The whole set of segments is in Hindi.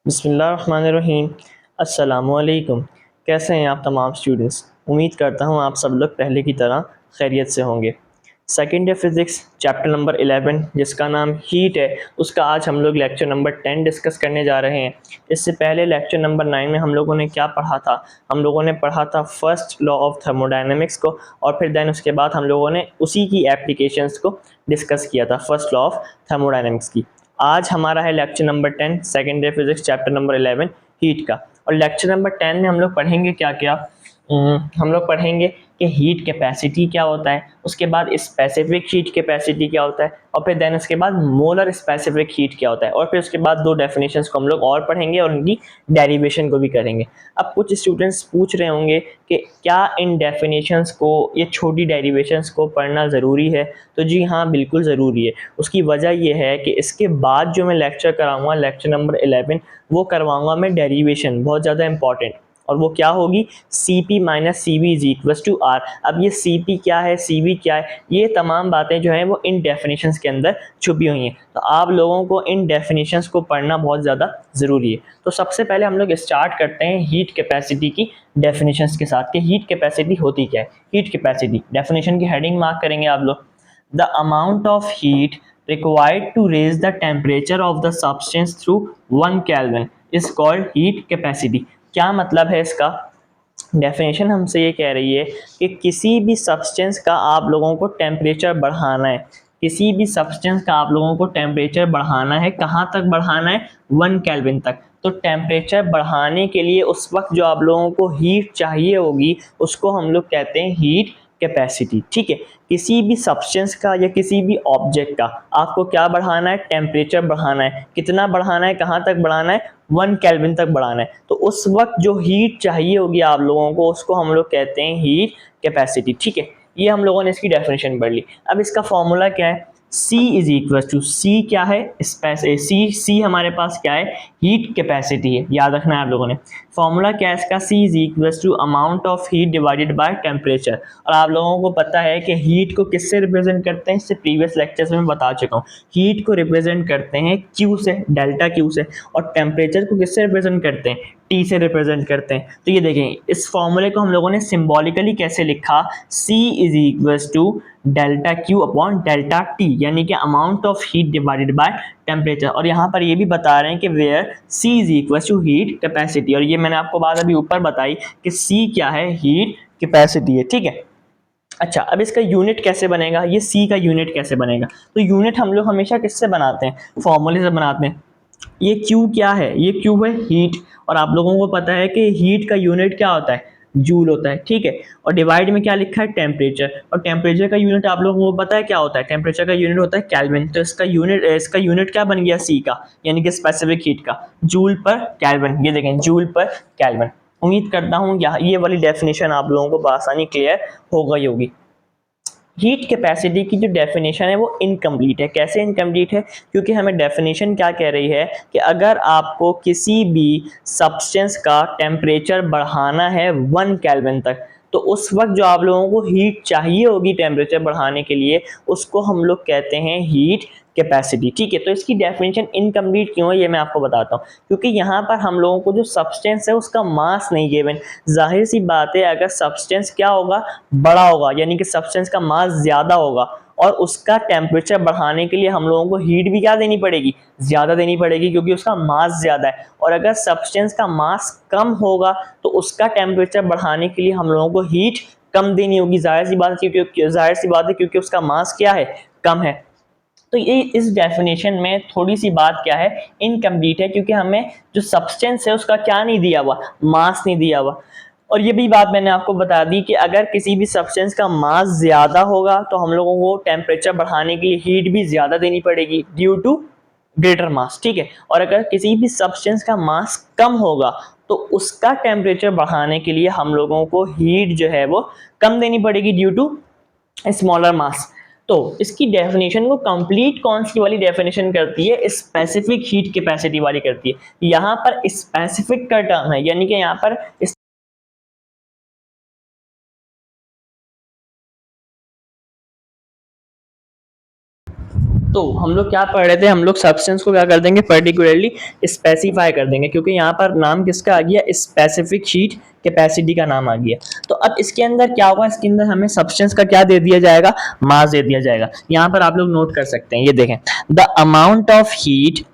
बिस्मिल्लाहिर्रहमानिर्रहीम। अस्सलामुअलैकुम। कैसे हैं आप तमाम स्टूडेंट्स? उम्मीद करता हूँ आप सब लोग पहले की तरह खैरियत से होंगे। Second year physics chapter number 11 जिसका नाम हीट है, उसका आज हम लोग लेक्चर नंबर 10 डिस्कस करने जा रहे हैं। इससे पहले लेक्चर नंबर 9 में हम लोगों ने क्या पढ़ा था? हम लोगों ने पढ़ा था फर्स्ट लॉ ऑफ थर्मोडायनेमिक्स को, और फिर देन उसके बाद हम लोगों ने उसी की एप्लीकेशंस को डिस्कस किया था, फर्स्ट लॉ ऑफ थर्मोडायनेमिक्स की। आज हमारा है lecture number 10 second year physics chapter number 11 heat का। और लेक्चर नंबर 10 में हम लोग पढ़ेंगे क्या क्या? हम लोग पढ़ेंगे कि हीट कैपेसिटी क्या होता है, उसके बाद स्पेसिफिक हीट कैपेसिटी क्या होता है, और फिर देन उसके बाद मोलर स्पेसिफिक हीट क्या होता है, और फिर उसके बाद दो डेफिनेशंस को हम लोग और पढ़ेंगे और उनकी डेरिवेशन को भी करेंगे। अब कुछ स्टूडेंट्स पूछ रहे होंगे कि क्या इन डेफिनेशंस को, ये छोटी डेरिवेशंस को पढ़ना ज़रूरी है? तो जी हाँ, बिल्कुल ज़रूरी है। उसकी वजह यह है कि इसके बाद जो मैं लेक्चर कराऊंगा, लेक्चर नंबर 11, वो करवाऊंगा मैं डेरिवेशन, बहुत ज़्यादा इंपॉर्टेंट। और वो क्या होगी? C P minus C V is equals to R. अब ये सी पी क्या है, सी वी क्या है, ये तमाम बातें जो हैं वो इन डेफिनेशंस के अंदर छुपी हुई हैं। तो आप लोगों को इन डेफिनेशंस को पढ़ना बहुत ज़्यादा ज़रूरी है। तो सबसे पहले हम लोग स्टार्ट करते हैं हीट कैपेसिटी की डेफिनेशंस के साथ कि हीट कैपेसिटी होती क्या है। हीट कैपेसिटी डेफिनेशन की हेडिंग मार्क करेंगे आप लोग। The amount of heat required to raise the temperature of the substance through 1 Kelvin is called heat capacity। क्या मतलब है इसका? डेफिनेशन हमसे ये कह रही है कि किसी भी सब्सटेंस का आप लोगों को टेम्परेचर बढ़ाना है, किसी भी सब्सटेंस का आप लोगों को टेम्परेचर बढ़ाना है। कहाँ तक बढ़ाना है? 1 केल्विन तक। तो टेम्परेचर बढ़ाने के लिए उस वक्त जो आप लोगों को हीट चाहिए होगी, उसको हम लोग कहते हैं हीट कैपेसिटी। ठीक है, किसी भी सब्सटेंस का या किसी भी ऑब्जेक्ट का आपको क्या बढ़ाना है? टेम्परेचर बढ़ाना है। कितना बढ़ाना है? कहाँ तक बढ़ाना है? 1 केल्विन तक बढ़ाना है। तो उस वक्त जो हीट चाहिए होगी आप लोगों को, उसको हम लोग कहते हैं हीट कैपेसिटी। ठीक है, ये हम लोगों ने इसकी डेफिनेशन पढ़ ली। अब इसका फॉर्मूला क्या है? C इज इक्वल टू, सी क्या है? सी हमारे पास क्या है? हीट कैपेसिटी है, याद रखना है आप लोगों ने। फॉर्मूला क्या है इसका? C is equal to amount of heat divided by temperature. और आप लोगों को पता है कि हीट को किससे रिप्रेजेंट करते हैं? इससे प्रीवियस लेक्चर्स में बता चुका हूँ। हीट को रिप्रेजेंट करते हैं Q से, डेल्टा Q से, और टेम्परेचर को किससे रिप्रेजेंट करते हैं? T से रिप्रेजेंट करते हैं। तो ये देखें, इस फॉर्मूले को हम लोगों ने सिंबॉलिकली कैसे लिखा? C is equal to delta Q upon delta T, यानी कि amount of heat divided by temperature. और यहाँ पर ये भी बता रहे हैं कि where C is equal to heat capacity. और ये मैंने आपको बात अभी ऊपर बताई कि C क्या है? हीट कैपेसिटी है। ठीक है, अच्छा, अब इसका यूनिट कैसे बनेगा? ये सी का यूनिट कैसे बनेगा? तो यूनिट हम लोग हमेशा किससे बनाते हैं? फॉर्मूले से बनाते हैं। ये क्यू क्या है? ये क्यू है हीट। और आप लोगों को पता है कि हीट का यूनिट क्या होता है? जूल होता है। ठीक है, और डिवाइड में क्या लिखा है? टेम्परेचर। और टेम्परेचर का यूनिट आप लोगों को पता है क्या होता है? टेम्परेचर का यूनिट होता है केल्विन। तो इसका यूनिट क्या बन गया? सी का, यानी कि स्पेसिफिक हीट का, जूल पर केल्विन। ये देखें, जूल पर केल्विन। उम्मीद करता हूँ ये वाली डेफिनेशन आप लोगों को बआसानी क्लियर हो गई होगी। हीट कैपेसिटी की जो डेफिनेशन है वो इनकम्प्लीट है। कैसे इनकम्प्लीट है? क्योंकि हमें डेफिनेशन क्या कह रही है कि अगर आपको किसी भी सब्सटेंस का टेम्परेचर बढ़ाना है 1 केल्विन तक, तो उस वक्त जो आप लोगों को हीट चाहिए होगी टेम्परेचर बढ़ाने के लिए, उसको हम लोग कहते हैं हीट कैपेसिटी। ठीक है, तो इसकी डेफिनेशन इनकम्प्लीट क्यों है ये मैं आपको बताता हूँ। क्योंकि यहाँ पर हम लोगों को जो सब्सटेंस है उसका मास नहीं गिवन। जाहिर सी बात है, अगर सब्सटेंस क्या होगा? बड़ा होगा, यानी कि सब्सटेंस का मास ज़्यादा होगा, और उसका टेम्परेचर बढ़ाने के लिए हम लोगों को हीट भी क्या देनी पड़ेगी? ज़्यादा देनी पड़ेगी, क्योंकि उसका मास ज़्यादा है। और अगर सब्सटेंस का मास कम होगा तो उसका टेम्परेचर बढ़ाने के लिए हम लोगों को हीट कम देनी होगी। जाहिर सी बात है, क्योंकि उसका मास क्या है? कम है। तो ये इस डेफिनेशन में थोड़ी सी बात क्या है? इनकम्प्लीट है, क्योंकि हमें जो सब्सटेंस है उसका क्या नहीं दिया हुआ? मास नहीं दिया हुआ। और ये भी बात मैंने आपको बता दी कि अगर किसी भी सब्सटेंस का मास ज़्यादा होगा तो हम लोगों को टेम्परेचर बढ़ाने के लिए हीट भी ज़्यादा देनी पड़ेगी ड्यू टू ग्रेटर मास। ठीक है, और अगर किसी भी सब्सटेंस का मास कम होगा तो उसका टेम्परेचर बढ़ाने के लिए हम लोगों को हीट जो है वो कम देनी पड़ेगी ड्यू टू स्मॉलर मास। तो इसकी डेफिनेशन को कंप्लीट कौन सी वाली डेफिनेशन करती है? स्पेसिफिक हीट कैपेसिटी वाली करती है। यहाँ पर स्पेसिफिक का टर्म है, यानी कि यहाँ पर तो हम लोग क्या पढ़ रहे थे, हम लोग सब्सटेंस को क्या कर देंगे, पर्टिकुलरली स्पेसिफाई कर देंगे, क्योंकि यहाँ पर नाम किसका आ गया, स्पेसिफिक हीट कैपेसिटी का नाम आ गया। तो अब इसके अंदर क्या होगा, इसके अंदर हमें सब्सटेंस का क्या दे दिया जाएगा, मास दे दिया जाएगा। यहाँ पर आप लोग नोट कर सकते हैं, ये देखें, द अमाउंट ऑफ हीट,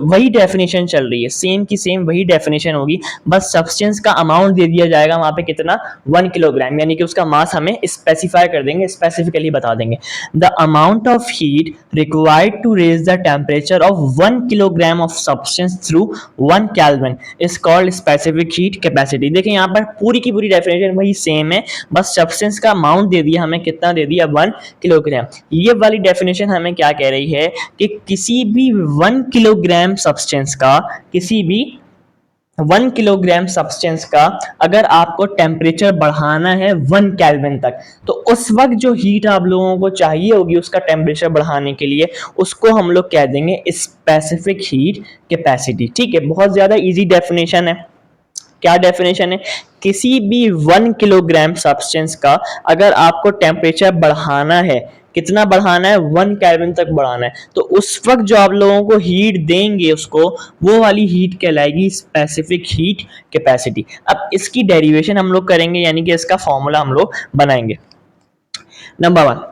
वही डेफिनेशन चल रही है, सेम की सेम वही डेफिनेशन होगी, बस सब्सटेंस का अमाउंट दे दिया जाएगा वहां पे कितना, 1 किलोग्राम, यानी कि उसका मास हमें स्पेसिफाई कर देंगे, स्पेसिफिकली बता देंगे। The amount of heat required to raise the temperature of 1 kilogram of substance through 1 kelvin is called specific heat capacity. देखिए यहाँ पर पूरी की पूरी डेफिनेशन वही सेम है, बस सब्सटेंस का अमाउंट दे दिया हमें, कितना दे दिया, 1 किलोग्राम। ये वाली डेफिनेशन हमें क्या कह रही है कि किसी भी 1 किलोग्राम सब्सटेंस का, किसी भी 1 किलोग्राम सब्सटेंस का अगर आपको टेम्परेचर बढ़ाना है 1 केल्विन तक, तो उस वक्त जो हीट आप लोगों को चाहिए होगी उसका टेम्परेचर बढ़ाने के लिए, उसको हम लोग कह देंगे स्पेसिफिक हीट कैपेसिटी। ठीक है, बहुत ज्यादा इजी डेफिनेशन है। क्या डेफिनेशन है, किसी भी 1 किलोग्राम सब्सटेंस का अगर आपको टेम्परेचर बढ़ाना है, कितना बढ़ाना है, 1 केल्विन तक बढ़ाना है, तो उस वक्त जो आप लोगों को हीट देंगे उसको, वो वाली हीट कहलाएगी स्पेसिफिक हीट कैपेसिटी। अब इसकी डेरिवेशन हम लोग करेंगे, यानी कि इसका फॉर्मूला हम लोग बनाएंगे। नंबर 1,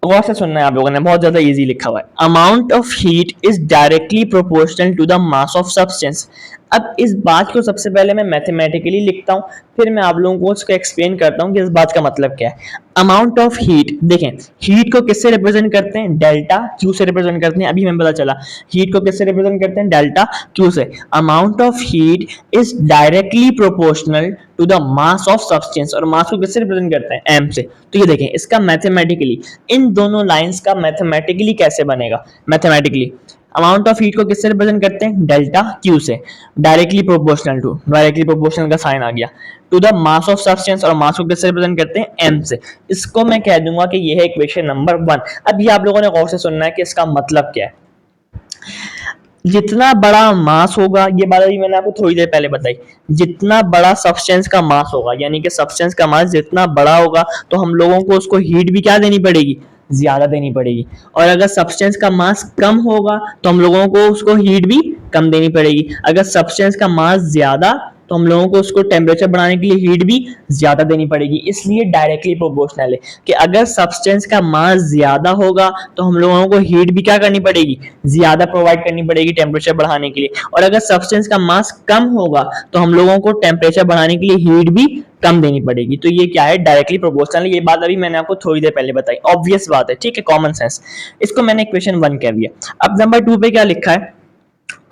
गौर से सुनना है आप लोगों ने, बहुत ज्यादा इजी लिखा हुआ है, amount of heat is directly proportional to the mass of substance. अब इस बात को सबसे पहले मैं मैथमेटिकली लिखता हूं, फिर मैं आप लोगों को उसको एक्सप्लेन करता हूं कि इस बात का मतलब क्या है। अमाउंट ऑफ हीट, देखें हीट को किससे रिप्रेजेंट करते हैं, डेल्टा क्यू से रिप्रेजेंट करते हैं। अभी हमें पता चला हीट को किससे रिप्रेजेंट करते हैं, डेल्टा क्यू से। Amount of heat is directly proportional to the mass of substance, और मास को किससे रिप्रेजेंट करते हैं, एम से। तो ये देखें, इसका मैथमेटिकली, इन दोनों लाइंस का मैथमेटिकली कैसे बनेगा, मैथमेटिकली अमाउंट ऑफ हीट को किससे रिप्रेजेंट करते हैं, डेल्टा क्यू से, directly proportional to, directly proportional का साइन आ गया, to the mass of substance, और मास को किससे रिप्रेजेंट करते हैं, एम से। इसको मैं कह दूंगा कि यह है इक्वेशन नंबर 1। अब ये आप लोगों ने गौर से सुनना है कि इसका मतलब क्या है। जितना बड़ा मास होगा, ये बात अभी मैंने आपको थोड़ी देर पहले बताई, जितना बड़ा सब्सटेंस का मास होगा, यानी कि सब्सटेंस का मास जितना बड़ा होगा, तो हम लोगों को उसको हीट भी क्या देनी पड़ेगी, ज्यादा देनी पड़ेगी। और अगर सब्सटेंस का मास कम होगा तो हम लोगों को उसको हीट भी कम देनी पड़ेगी। अगर सब्सटेंस का मास ज्यादा, तो हम लोगों को उसको टेम्परेचर बढ़ाने के लिए हीट भी ज्यादा देनी पड़ेगी। इसलिए डायरेक्टली प्रोपोर्शनल है कि अगर सब्सटेंस का मास ज्यादा होगा तो हम लोगों को हीट भी क्या करनी पड़ेगी, ज्यादा प्रोवाइड करनी पड़ेगी टेम्परेचर बढ़ाने के लिए। और अगर सब्सटेंस का मास कम होगा तो हम लोगों को टेम्परेचर बढ़ाने के लिए हीट भी कम देनी पड़ेगी। तो ये क्या है, डायरेक्टली प्रोपोर्शनल। ये बात अभी मैंने आपको थोड़ी देर पहले बताई, ऑब्वियस बात है, ठीक है, कॉमन सेंस। इसको मैंने इक्वेशन 1 कह दिया। अब नंबर 2 पे क्या लिखा है,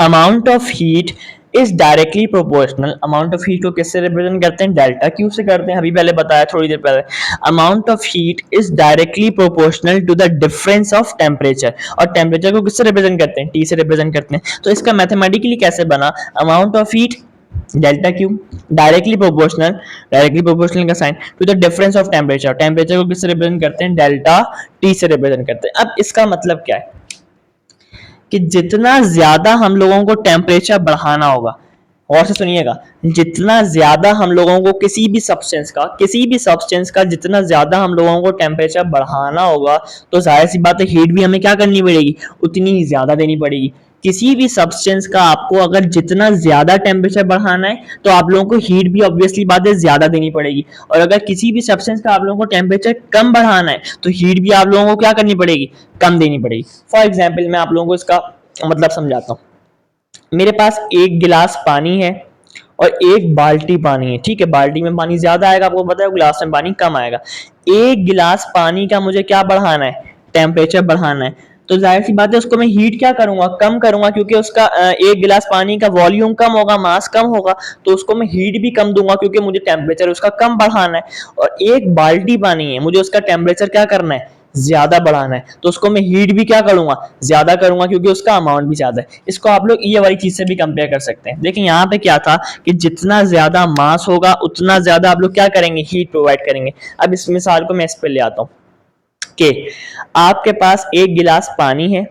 amount of heat is directly proportional. Amount of heat को किससे रिप्रेजेंट करते हैं, डेल्टा क्यू से करते हैं, अभी पहले बताया थोड़ी देर पहले। Amount of heat is directly proportional to the difference of temperature, और टेम्परेचर को किससे रिप्रेजेंट करते हैं, टी से रिप्रेजेंट करते हैं। तो इसका मैथमेटिकली कैसे बना, amount of heat delta Q, directly proportional का sign, to the difference of temperature, temperature को किससे रिप्रेजेंट करते हैं, डेल्टा टी से रिप्रेजेंट करते हैं। अब इसका मतलब क्या है कि जितना ज्यादा हम लोगों को टेम्परेचर बढ़ाना होगा, और से सुनिएगा, जितना ज्यादा हम लोगों को किसी भी सब्सटेंस का जितना ज्यादा हम लोगों को टेम्परेचर बढ़ाना होगा, तो जाहिर सी बात है हीट भी हमें क्या करनी पड़ेगी, उतनी ही ज्यादा देनी पड़ेगी। किसी भी सब्सटेंस का आपको अगर जितना ज्यादा टेम्परेचर बढ़ाना है तो आप लोगों को हीट भी ऑब्वियसली बात है ज्यादा देनी पड़ेगी। और अगर किसी भी सब्सटेंस का आप लोगों को टेम्परेचर कम बढ़ाना है तो हीट भी आप लोगों को क्या करनी पड़ेगी, कम देनी पड़ेगी। फॉर एग्जाम्पल मैं आप लोगों को इसका मतलब समझाता हूँ। मेरे पास एक गिलास पानी है और एक बाल्टी पानी है, ठीक है, बाल्टी में पानी ज्यादा आएगा आपको पता है, गिलास में पानी कम आएगा। एक गिलास पानी का मुझे क्या बढ़ाना है, टेम्परेचर बढ़ाना है, तो जाहिर सी बात है उसको मैं हीट क्या करूंगा, कम करूंगा, क्योंकि उसका एक गिलास पानी का वॉल्यूम कम होगा, मास कम होगा, तो उसको मैं हीट भी कम दूंगा क्योंकि मुझे टेम्परेचर उसका कम बढ़ाना है। और एक बाल्टी पानी है, मुझे उसका टेम्परेचर क्या करना है, ज्यादा बढ़ाना है, तो उसको मैं हीट भी क्या करूंगा, ज्यादा करूंगा, क्योंकि उसका अमाउंट भी ज्यादा है। इसको आप लोग ये वाली चीज से भी कंपेयर कर सकते हैं। देखिए यहाँ पे क्या था कि जितना ज्यादा मास होगा उतना ज्यादा आप लोग क्या करेंगे, हीट प्रोवाइड करेंगे। अब इस मिसाल को मैं इस पे ले आता हूँ कि आपके पास एक गिलास पानी है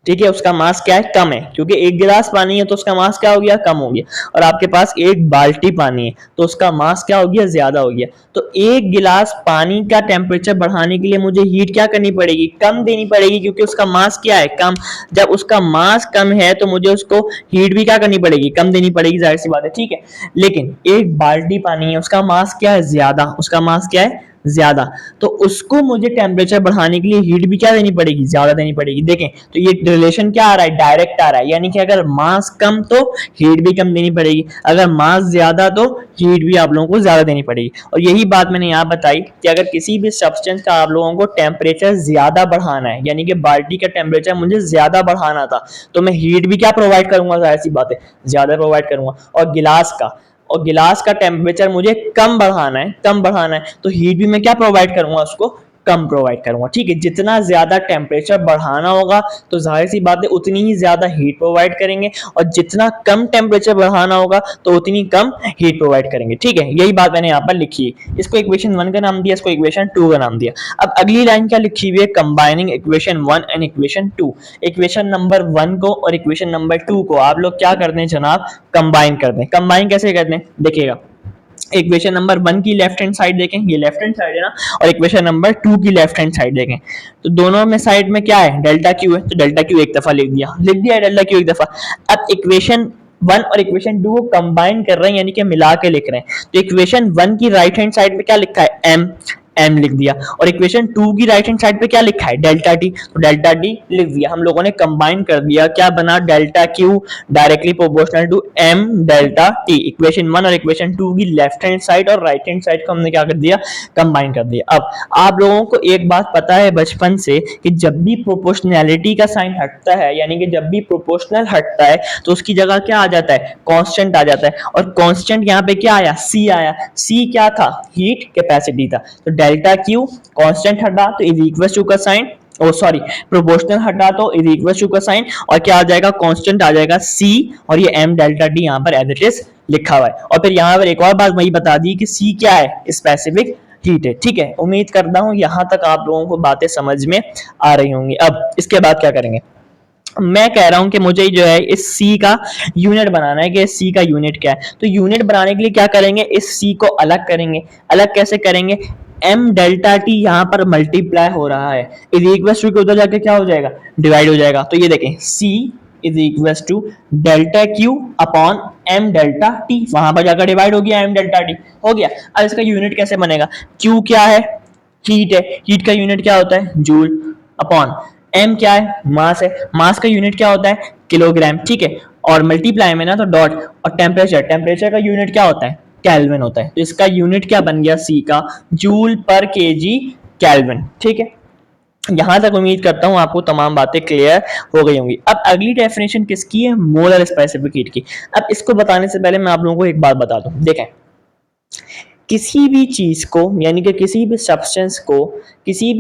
ठीक है, उसका मास क्या है, कम है, क्योंकि एक गिलास पानी है तो उसका मास क्या हो गया, कम हो गया। और आपके पास एक बाल्टी पानी है तो उसका मास क्या हो गया, ज्यादा हो गया। तो एक गिलास पानी का टेम्परेचर बढ़ाने के लिए मुझे हीट क्या करनी पड़ेगी, कम देनी पड़ेगी, क्योंकि उसका मास क्या है, कम। जब उसका मास कम है तो मुझे उसको हीट भी क्या करनी पड़ेगी, कम देनी पड़ेगी, जाहिर सी बात है, ठीक है। लेकिन एक बाल्टी पानी है, उसका मास क्या है, ज्यादा, उसका मास क्या है, ज्यादा। तो उसको मुझे टेम्परेचर बढ़ाने के लिए हीट भी क्या देनी पड़ेगी, ज्यादा देनी पड़ेगी। देखें तो ये रिलेशन क्या आ रहा है, डायरेक्ट आ रहा है, यानी कि अगर मास कम तो हीट भी कम देनी पड़ेगी, अगर मास ज्यादा तो हीट भी आप लोगों को ज्यादा देनी पड़ेगी। और यही बात मैंने यहाँ बताई कि अगर किसी भी सब्सटेंस का आप लोगों को टेम्परेचर ज्यादा बढ़ाना है, यानी कि बाल्टी का टेम्परेचर मुझे ज्यादा बढ़ाना था, तो मैं हीट भी क्या प्रोवाइड करूंगा, जाहिर सी बात है, ज्यादा प्रोवाइड करूंगा। और गिलास का टेम्परेचर मुझे कम बढ़ाना है तो हीट भी मैं क्या प्रोवाइड करूंगा, उसको कम प्रोवाइड करूंगा, ठीक है। जितना ज्यादा टेम्परेचर बढ़ाना होगा तो जाहिर सी बात है उतनी ही ज्यादा हीट प्रोवाइड करेंगे, और जितना कम टेम्परेचर बढ़ाना होगा तो उतनी कम हीट प्रोवाइड करेंगे, ठीक है। यही बात मैंने यहाँ पर लिखी है। इसको इक्वेशन 1 का नाम दिया, इसको इक्वेशन 2 का नाम दिया। अब अगली लाइन क्या लिखी हुई है, combining equation 1 and equation 2। Equation number 1 को और इक्वेशन नंबर 2 को आप लोग क्या करते हैं जनाब, कंबाइन करते हैं। कंबाइन कैसे करते हैं, देखिएगा, इक्वेशन नंबर 1 की लेफ्ट हैंड साइड देखें, ये लेफ्ट हैंड साइड है ना, और इक्वेशन नंबर 2 की लेफ्ट हैंड साइड देखें, तो दोनों में साइड में क्या है, डेल्टा क्यू है, तो डेल्टा क्यू एक दफा लिख दिया डेल्टा क्यू एक दफा। अब इक्वेशन 1 और इक्वेशन 2 को कंबाइन कर रहे हैं, यानी कि मिला के लिख रहे हैं। तो इक्वेशन 1 की राइट हैंड साइड में क्या लिखा है, एम लिख दिया, और इक्वेशन 2 की राइट हैंड साइड पे क्या लिखा है, डेल्टा टी, तो डेल्टा टी लिख दिया। हम लोगों ने कंबाइन कर दिया, क्या बना, delta Q directly proportional to M delta T. Equation 1 और इक्वेशन 2 की लेफ्ट हैंड साइड और राइट हैंड साइड को हमने क्या कर दिया, कंबाइन कर दिया। अब आप लोगों को एक बात पता है बचपन से कि जब भी प्रोपोर्शनैलिटी का साइन हटता है, यानी कि जब भी प्रोपोर्शनल हटता है तो उसकी जगह क्या आ जाता है, कांस्टेंट आ जाता है। और कांस्टेंट यहाँ पे क्या आया, सी आया। सी क्या था, हीट कैपेसिटी था। तो डेल्टा क्यू कांस्टेंट हटा तो इज इक्वल टू का साइन, ओ सॉरी, प्रोपोर्शनल हटा तो इज इक्वल टू का साइन, और क्या आ जाएगा, कांस्टेंट आ जाएगा सी, और ये एम डेल्टा टी यहाँ पर एज इट इज लिखा हुआ है। और फिर यहाँ पर एक और बात वही बता दी कि सी क्या है, स्पेसिफिक हीट है, ठीक है। उम्मीद करता हूं यहां तक आप लोगों को बातें समझ में आ रही होंगी। अब इसके बाद क्या करेंगे, मैं कह रहा हूं कि मुझे जो है इस सी का यूनिट बनाना है, कि इस सी का यूनिट क्या है। तो यूनिट बनाने के लिए क्या करेंगे, इस सी को अलग करेंगे। अलग कैसे करेंगे, एम डेल्टा टी यहाँ पर मल्टीप्लाई हो रहा है, इज इक्वल टू के उधर जाके क्या हो जाएगा, डिवाइड हो जाएगा। तो ये देखें, C is equal to delta Q upon M delta T, वहां पर जाकर डिवाइड हो गया, एम डेल्टा टी हो गया। अब इसका यूनिट कैसे बनेगा, क्यू क्या है, हीट है, हीट का यूनिट क्या होता है, जूल, अपॉन एम क्या है, मास है, मास का यूनिट क्या होता है, किलोग्राम, ठीक है। और मल्टीप्लाई में ना तो डॉट, और टेम्परेचर, टेम्परेचर का यूनिट क्या होता है, केल्विन होता है। तो इसका यूनिट क्या बन गया, सी का जूल पर केजी केल्विन, ठीक है। यहां तक उम्मीद करता हूं आपको तमाम बातें क्लियर हो गई होंगी। अब अगली डेफिनेशन किसकी है, मोलर स्पेसिफिक हीट की। अब इसको बताने से पहले मैं आप लोगों को एक बात बता दूं, देखें, किसी भी चीज को, यानी कि किसी भी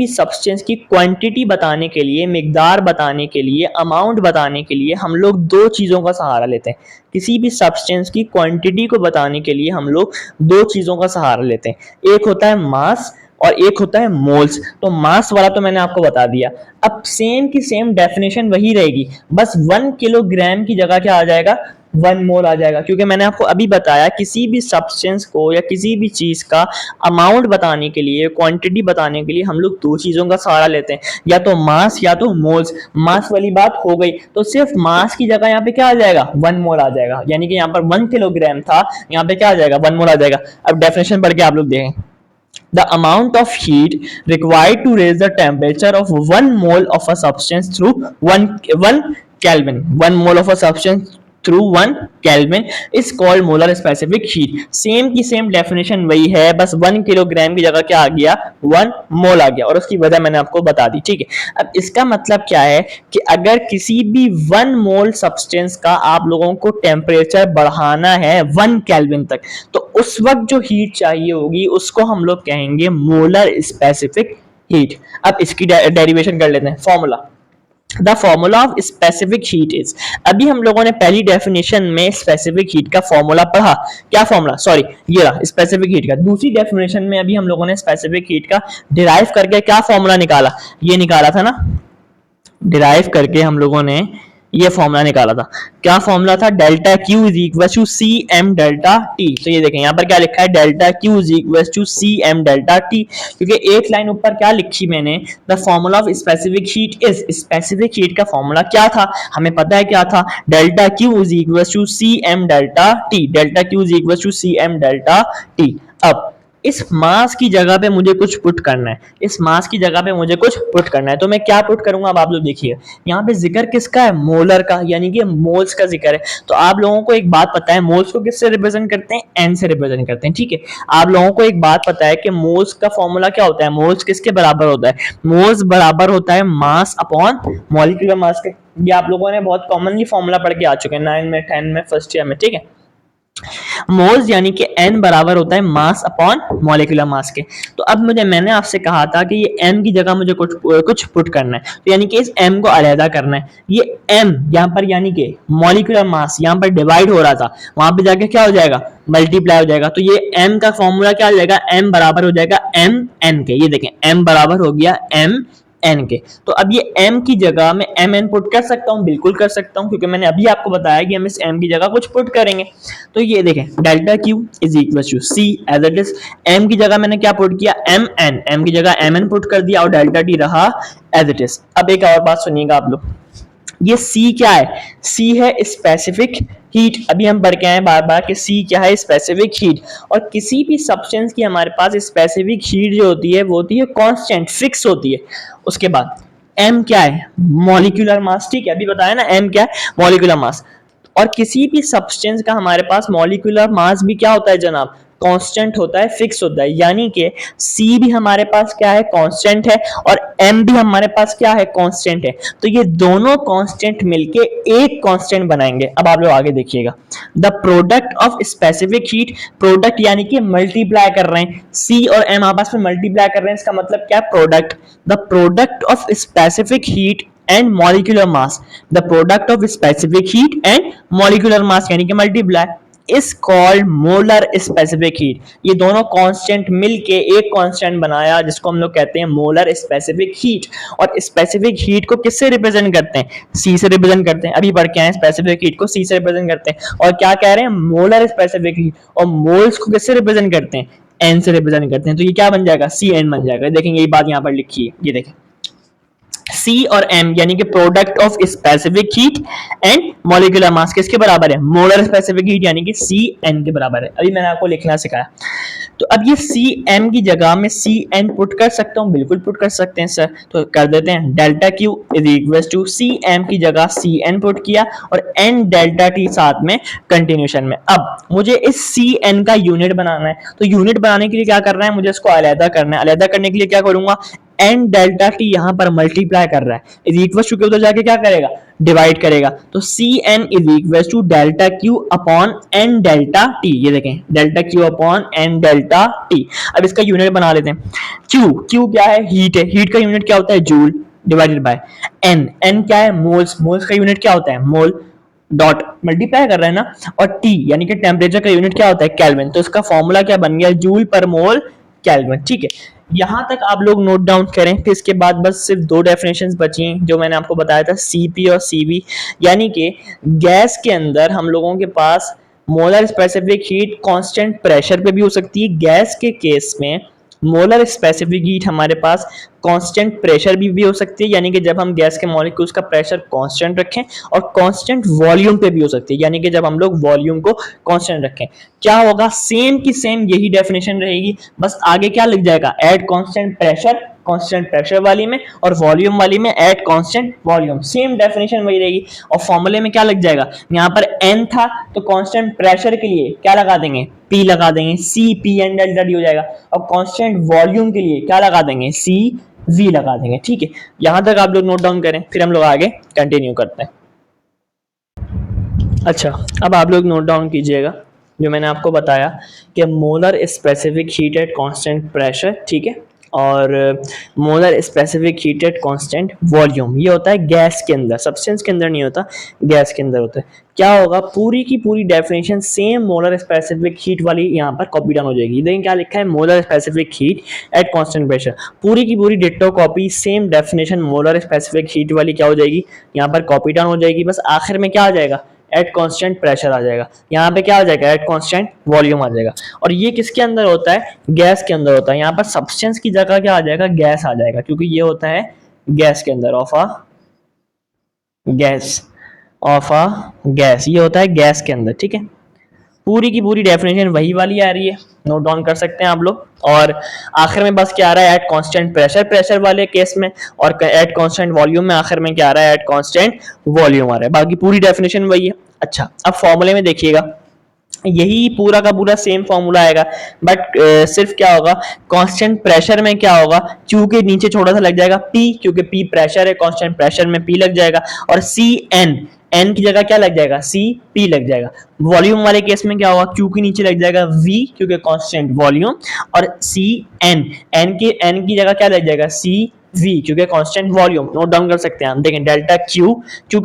सब्सटेंस की क्वांटिटी बताने के लिए, मिकदार बताने के लिए, अमाउंट बताने के लिए हम लोग दो चीजों का सहारा लेते हैं। किसी भी सब्सटेंस की क्वांटिटी को बताने के लिए हम लोग दो चीजों का सहारा लेते हैं, एक होता है मास और एक होता है मोल्स। तो मास वाला तो मैंने आपको बता दिया। अब सेम की सेम डेफिनेशन वही रहेगी, बस 1 किलोग्राम की जगह क्या आ जाएगा, 1 मोल आ जाएगा, क्योंकि मैंने आपको अभी बताया किसी भी सब्सटेंस को या किसी भी चीज का अमाउंट बताने के लिए, क्वांटिटी बताने के लिए हम लोग दो चीजों का सहारा लेते हैं, या तो मास या तो मोल्स। मास वाली बात हो गई तो सिर्फ मास की जगह यहाँ पे क्या आ जाएगा, 1 मोल आ जाएगा, यानी कि यहाँ पर 1 किलोग्राम था, यहाँ पे क्या आ जाएगा, 1 मोल आ जाएगा। अब डेफिनेशन पढ़ के आप लोग देखें, the amount of heat required to raise the temperature of 1 mole of a substance through 1 mole of a substance through 1 Kelvin is called molar specific heat। Same की सेम डेफिनेशन वही है, बस 1 किलोग्राम की जगह क्या आ गया, 1 मोल आ गया, और उसकी वजह मैंने आपको बता दी, ठीक है। अब इसका मतलब क्या है कि अगर किसी भी 1 मोल सब्सटेंस का आप लोगों को टेम्परेचर बढ़ाना है 1 केल्विन तक, तो उस वक्त जो हीट चाहिए होगी उसको हम लोग कहेंगे मोलर स्पेसिफिक हीट। अब इसकी डेरिवेशन कर लेते हैं, formula. The formula of specific heat is, अभी हम लोगों ने पहली डेफिनेशन में स्पेसिफिक हीट का फॉर्मूला पढ़ा, क्या फॉर्मूला, सॉरी ये रहा स्पेसिफिक हीट का। दूसरी डेफिनेशन में अभी हम लोगों ने स्पेसिफिक हीट का डिराइव करके क्या फॉर्मूला निकाला, ये निकाला था ना, डिराइव करके हम लोगों ने ये फॉर्मूला निकाला था। क्या फॉर्मूला था? Delta Q is equal to C M delta T. तो ये देखें यहाँ पर क्या लिखा है, delta Q is equal to C M delta T, क्योंकि एक लाइन ऊपर क्या लिखी मैंने, the formula of specific heat is, specific heat का फॉर्मूला क्या था, हमें पता है क्या था, delta Q is equal to C M delta T, delta Q is equal to C M delta T. अब इस मास की जगह पे मुझे कुछ पुट करना है, इस मास की जगह पे मुझे कुछ पुट करना है, तो मैं क्या पुट करूंगा, अब आप लोग देखिए यहाँ पे जिक्र किसका है, मोलर का, यानी कि मोल्स का जिक्र है। तो आप लोगों को एक बात पता है, मोल्स को किससे रिप्रेजेंट करते हैं, एन से रिप्रेजेंट करते हैं, ठीक है। आप लोगों को एक बात पता है कि मोल्स का फॉर्मूला क्या होता है, मोल्स किसके बराबर होता है, मोल्स बराबर होता है मास अपॉन मॉलिक्यूलर मास के। ये आप लोगों ने बहुत कॉमनली फॉर्मूला पढ़ के आ चुके हैं 9 में 10 में फर्स्ट ईयर में, ठीक है। मोल्स यानी कि n बराबर होता है मास अपॉन मॉलिक्यूलर मास के। तो अब मैंने आपसे कहा था कि ये m की जगह मुझे कुछ पुट करना है, तो यानी कि इस m को अलहदा करना है। ये m यहाँ पर यानी कि मॉलिक्यूलर मास यहाँ पर डिवाइड हो रहा था, वहां पे जाके क्या हो जाएगा, मल्टीप्लाई हो जाएगा। तो ये m का फॉर्मूला क्या हो जाएगा, m बराबर हो जाएगा m n के। ये देखें m बराबर हो गया m n के। तो अब ये m की जगह मैं m n पुट कर सकता हूँ, बिल्कुल कर सकता हूँ, क्योंकि मैंने अभी आपको बताया कि हम इस m की जगह कुछ पुट करेंगे। तो ये देखें delta q is equal to c as it is, m की जगह मैंने क्या पुट किया, m n, m की जगह m n पुट कर दिया और डेल्टा t रहा एज इट इज। अब एक और बात सुनिएगा आप लोग, ये C क्या है, C है स्पेसिफिक हीट। अभी हम पढ़ के आए बार बार कि C क्या है, स्पेसिफिक हीट। और किसी भी सब्सटेंस की हमारे पास स्पेसिफिक हीट जो होती है वो होती है कांस्टेंट, फिक्स होती है। उसके बाद M क्या है, मॉलिक्यूलर मास, ठीक है, अभी बताया ना M क्या है, मॉलिक्यूलर मास। और किसी भी सब्सटेंस का हमारे पास मॉलिक्यूलर मास भी क्या होता है जनाब, कांस्टेंट होता है, फिक्स होता है। यानी कि C भी हमारे पास क्या है, कांस्टेंट है, और M भी हमारे पास क्या है, कांस्टेंट है। तो ये दोनों कांस्टेंट मिलके एक कांस्टेंट बनाएंगे। अब आप लोग आगे देखिएगा, the product of specific heat, product यानी कि मल्टीप्लाई कर रहे हैं, C और M आपस में मल्टीप्लाई कर रहे हैं, इसका मतलब क्या है, product. The product of specific heat and molecular mass, the product of specific heat and molecular mass यानी कि multiply is called molar specific heat. ये दोनों कांस्टेंट मिलके एक कांस्टेंट बनाया जिसको हम लोग कहते हैं मोलर स्पेसिफिक हीट। और स्पेसिफिक हीट को किससे रिप्रेजेंट करते हैं, सी से रिप्रेजेंट करते हैं। अभी पढ़ के आए स्पेसिफिक हीट को सी से रिप्रेजेंट करते हैं, और क्या कह रहे हैं, मोलर स्पेसिफिक हीट। और मोल्स को किससे रिप्रेजेंट करते हैं, एन से रिप्रेजेंट करते हैं। तो ये क्या बन जाएगा, सी एन बन जाएगा। देखेंगे ये बात यहाँ पर लिखी है, ये देखें C और M यानी कि product of specific heat and molecular mass किसके बराबर है, मोलर स्पेसिफिक हीट यानी कि CN के बराबर है। अभी मैंने आपको लिखना सिखाया। तो अब ये CM की जगह में CN पुट कर सकता हूँ, बिल्कुल पुट कर सकते हैं सर। तो कर देते हैं, delta Q is equal to CM की जगह CN पुट किया और N डेल्टा T साथ में कंटिन्यूशन में। अब मुझे इस CN का यूनिट बनाना है, तो यूनिट बनाने के लिए क्या करना है, मुझे इसको अलहदा करना है। अलहदा करने के लिए क्या करूंगा, एन डेल्टा टी यहां पर मल्टीप्लाई कर रहा है, इज इक्वल टू के उधर जाके क्या करेगा, डिवाइड करेगा। तो C N is equal to delta Q upon N delta T. ये देखें delta Q upon N delta T. अब इसका यूनिट बना लेते हैं। क्यू, क्यू क्या है, हीट है, हीट का यूनिट क्या होता है, joule divided by N. N क्या है, मोल्स, मोल्स का यूनिट क्या होता है, मोल डॉट मल्टीप्लाई कर रहे हैं ना। और टी यानी कि टेम्परेचर का यूनिट क्या होता है, केल्विन। तो इसका फॉर्मूला क्या बन गया, जूल पर मोल केल्विन, ठीक है। यहां तक आप लोग नोट डाउन करें। फिर इसके बाद बस सिर्फ दो डेफिनेशंस बची हैं जो मैंने आपको बताया था, सीपी और सीवी। यानी कि गैस के अंदर हम लोगों के पास molar specific heat constant pressure पे भी हो सकती है। गैस के केस में मोलर स्पेसिफिक हीट हमारे पास कांस्टेंट प्रेशर भी हो सकती है, यानी कि जब हम गैस के मॉलिक्यूल्स का प्रेशर कांस्टेंट रखें, और कांस्टेंट वॉल्यूम पे भी हो सकती है, यानी कि जब हम लोग वॉल्यूम को कांस्टेंट रखें। क्या होगा, सेम की सेम यही डेफिनेशन रहेगी, बस आगे क्या लिख जाएगा, eight constant pressure, constant pressure वाली में, और वॉल्यूम वाली में at constant volume, same definition वही रहेगी। और फॉर्मूले में क्या लग जाएगा, यहाँ पर एन था तो कांस्टेंट प्रेशर के लिए क्या लगा देंगे, पी लगा देंगे, C P N delta D हो जाएगा। और कांस्टेंट वॉल्यूम के लिए क्या लगा देंगे, सी वी लगा देंगे, ठीक है। यहां तक आप लोग नोट डाउन करें, फिर हम लोग आगे कंटिन्यू करते हैं। अच्छा, अब आप लोग नोट डाउन कीजिएगा जो मैंने आपको बताया कि molar specific heat at constant pressure, ठीक है। और molar specific heat at constant volume, ये होता है गैस के अंदर, सब्सटेंस के अंदर नहीं होता, गैस के अंदर होता है। क्या होगा, पूरी की पूरी definition same molar specific heat वाली यहाँ पर कॉपी डाउन हो जाएगी। देखें क्या लिखा है, molar specific heat at constant pressure, पूरी की पूरी ditto copy same definition molar specific heat वाली क्या हो जाएगी, यहाँ पर कॉपी डाउन हो जाएगी। बस आखिर में क्या आ जाएगा, एट कांस्टेंट प्रेशर आ जाएगा, यहाँ पे क्या आ जाएगा, एट कांस्टेंट वॉल्यूम आ जाएगा। और ये किसके अंदर होता है, गैस के अंदर होता है। यहाँ पर सब्सटेंस की जगह क्या आ जाएगा, गैस आ जाएगा, क्योंकि ये होता है गैस के अंदर, of a gas, of a gas, ये होता है गैस के अंदर। ठीक है, पूरी की पूरी डेफिनेशन वही वाली आ रही है, नोट डाउन कर सकते हैं आप लोग। और आखिर में बस क्या आ रहा है, एट कांस्टेंट प्रेशर, प्रेशर वाले केस में, और एट कांस्टेंट वॉल्यूम में आखिर में क्या आ रहा है, एट कांस्टेंट वॉल्यूम आ रहा है। बाकी पूरी डेफिनेशन वही है। अच्छा, अब फॉर्मूले में देखिएगा, यही पूरा का पूरा सेम फॉर्मूला आएगा, बट सिर्फ क्या होगा, कांस्टेंट प्रेशर में क्या होगा, क्यू के नीचे छोटा सा लग जाएगा पी, क्योंकि पी प्रेशर है, कांस्टेंट प्रेशर में पी लग जाएगा। और सी एन, एन की जगह क्या लग जाएगा, सी पी लग जाएगा। वॉल्यूम वाले केस में क्या होगा, क्यू के नीचे लग जाएगा वी, क्योंकि कांस्टेंट वॉल्यूम, और सी एन, एन की जगह क्या लग जाएगा, सी वी, क्योंकि कांस्टेंट वॉल्यूम। नोट डाउन कर सकते हैं हम, देखें डेल्टा क्यू, क्यू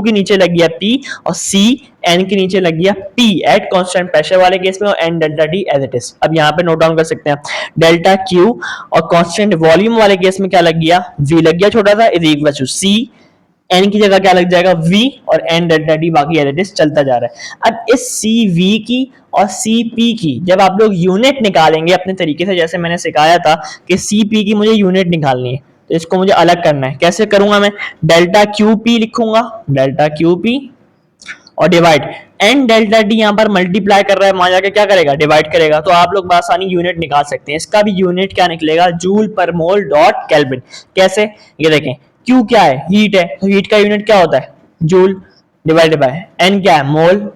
के नीचे लग गया पी, और सी एन के नीचे लग गया पी एट कांस्टेंट प्रेशर वाले केस में, और N delta T as it is. अब यहाँ पे नोट डाउन कर सकते हैं, डेल्टा क्यू और कांस्टेंट वॉल्यूम वाले केस में क्या लग गया, वी लग गया छोटा सा, is equal to C, N की जगह क्या लग जाएगा, वी, और एन डेल्टा टी बाकी एज इट इज चलता जा रहा है। अब इस सी वी की और सी पी की जब आप लोग यूनिट निकालेंगे अपने तरीके से, जैसे मैंने सिखाया था कि सी पी की मुझे यूनिट निकालनी है, तो इसको मुझे अलग करना है। कैसे करूंगा मैं, डेल्टा क्यू पी लिखूंगा, डेल्टा क्यू पी, और डिवाइड एन डेल्टा टी, यहाँ पर मल्टीप्लाई कर रहा है, वहां जाके क्या करेगा, डिवाइड करेगा। तो आप लोग आसानी यूनिट निकाल सकते हैं। इसका भी यूनिट क्या निकलेगा, जूल पर मोल डॉट केल्विन। कैसे, ये देखें, क्यू क्या है, हीट है, तो हीट का यूनिट क्या होता है, जूल, डिवाइडेड बाय एन क्या है, मोल,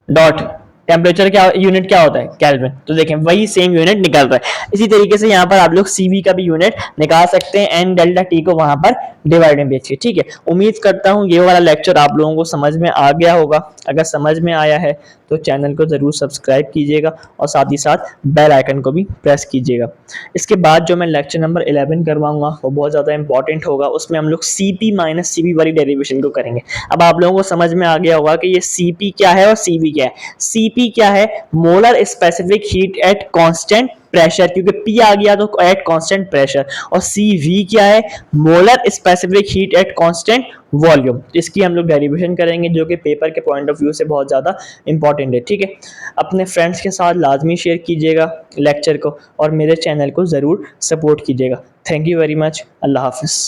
डॉट टेम्परेचर क्या यूनिट क्या होता है, केल्विन। तो देखें वही सेम यूनिट निकल रहा है। इसी तरीके से यहाँ पर आप लोग सीवी का भी यूनिट निकाल सकते हैं, एन डेल्टा टी को वहां पर डिवाइड में बेच के। ठीक है, उम्मीद करता हूँ ये वाला लेक्चर आप लोगों को समझ में आ गया होगा। अगर समझ में आया है तो चैनल को जरूर सब्सक्राइब कीजिएगा, और साथ ही साथ बेल आइकन को भी प्रेस कीजिएगा। इसके बाद जो मैं लेक्चर नंबर 11 करवाऊंगा वो बहुत ज़्यादा इंपॉर्टेंट होगा, उसमें हम लोग सीपी माइनस सीवी वाली डेरिवेशन को करेंगे। अब आप लोगों को समझ में आ गया होगा कि ये सीपी क्या है और सीवी क्या है। सीपी क्या है, molar specific heat at constant pressure, क्योंकि पी आ गया तो एट कांस्टेंट प्रेशर। और सी वी क्या है, molar specific heat at constant volume. इसकी हम लोग डेरिवेशन करेंगे, जो कि पेपर के पॉइंट ऑफ व्यू से बहुत ज़्यादा इंपॉर्टेंट है। ठीक है, अपने फ्रेंड्स के साथ लाजमी शेयर कीजिएगा लेक्चर को, और मेरे चैनल को ज़रूर सपोर्ट कीजिएगा। थैंक यू वेरी मच, अल्लाह हाफिज़।